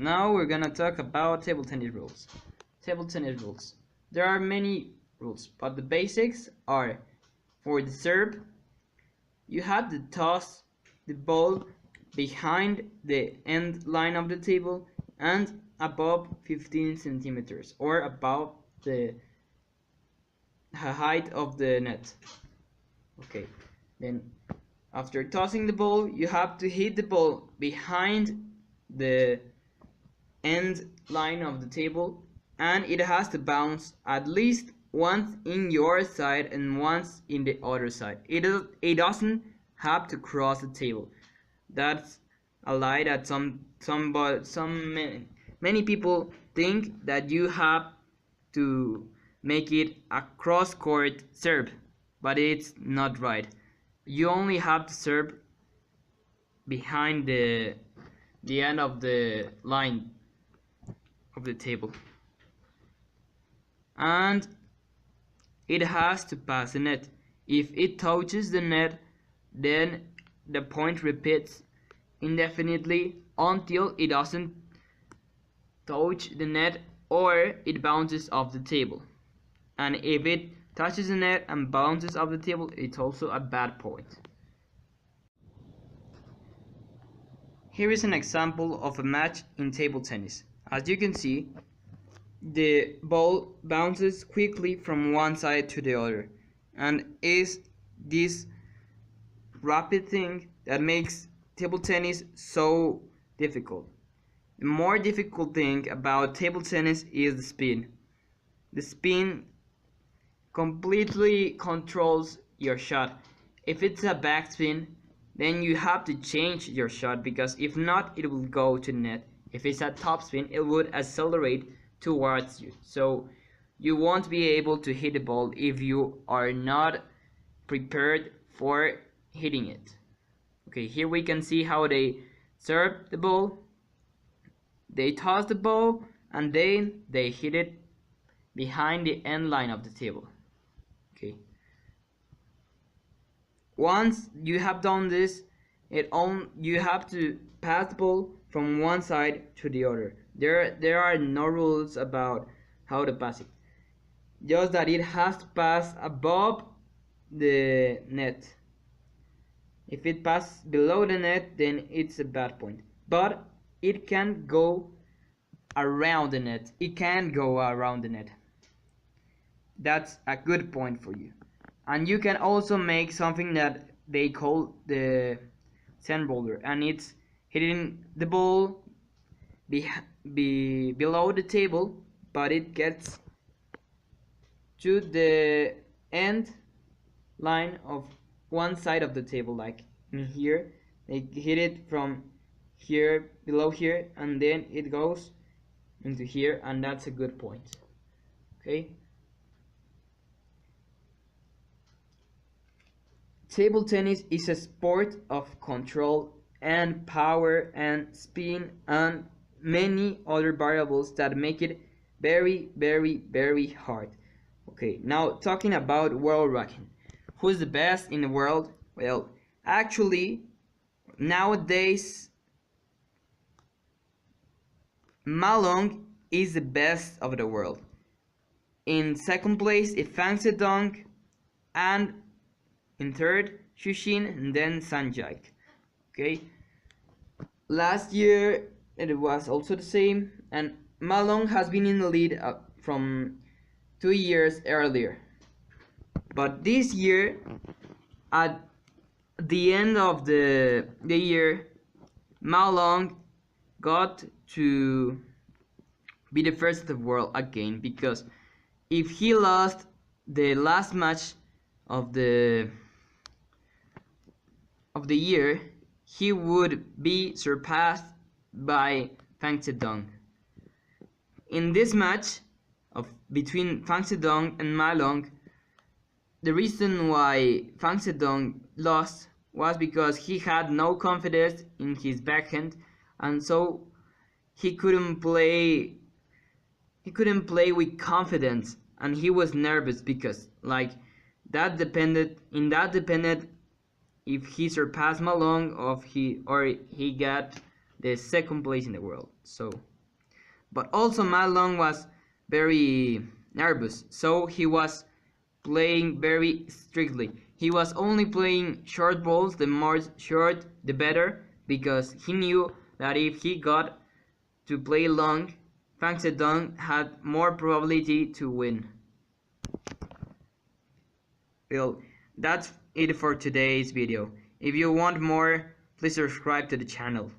now we're gonna talk about table tennis rules. Table tennis rules. There are many rules, but the basics are: for the serve, you have to toss the ball behind the end line of the table and above 15 centimeters or above the height of the net. Okay, then after tossing the ball, you have to hit the ball behind the end line of the table, and it has to bounce at least once in your side and once in the other side. It doesn't have to cross the table. That's a lie that many people think, that you have to make it a cross court serve, but it's not right. You only have to serve behind the end of the line of the table, and it has to pass the net. If it touches the net, then the point repeats indefinitely until it doesn't touch the net or it bounces off the table. And if it touches the net and bounces off the table, it's also a bad point. Here is an example of a match in table tennis. As you can see, the ball bounces quickly from one side to the other, and is this rapid thing that makes table tennis so difficult. The more difficult thing about table tennis is the spin. The spin completely controls your shot. If it's a backspin, then you have to change your shot, because if not, it will go to the net. If it's a topspin, it would accelerate towards you, so you won't be able to hit the ball if you are not prepared for hitting it. Okay, here we can see how they serve the ball. They toss the ball and then they hit it behind the end line of the table. Okay, once you have done this, you have to pass the ball from one side to the other. There are no rules about how to pass it, just that it has to pass above the net. If it passes below the net, then it's a bad point. But it can go around the net. It can go around the net. That's a good point for you. And you can also make something that they call the sand roller, and it's hitting the ball below the table, but it gets to the end line of one side of the table, like in here. They hit it from here, below here, and then it goes into here, and that's a good point. Okay, table tennis is a sport of control and power and spin and many other variables that make it very, very, very hard. Okay, now talking about world ranking. Who's the best in the world? Well, actually, nowadays, Malong is the best of the world. In second place is Fang Zedong, and in third, Shushin, and then Sanjay. Okay, last year it was also the same, and Malong has been in the lead from 2 years earlier. But this year, at the end of the year, Malong got to be the first of the world again, because if he lost the last match of the year, he would be surpassed by Fang Zedong. In this match between Fang Zedong and Malong, the reason why Fang Zedong lost was because he had no confidence in his backhand, and so he couldn't play with confidence, and he was nervous because that depended if he surpassed Malong or he got the second place in the world. So, but also Ma Long was very nervous, so he was playing very strictly. He was only playing short balls, the more short the better, because he knew that if he got to play long, Fang Zedong had more probability to win. Well, that's it for today's video. If you want more, please subscribe to the channel.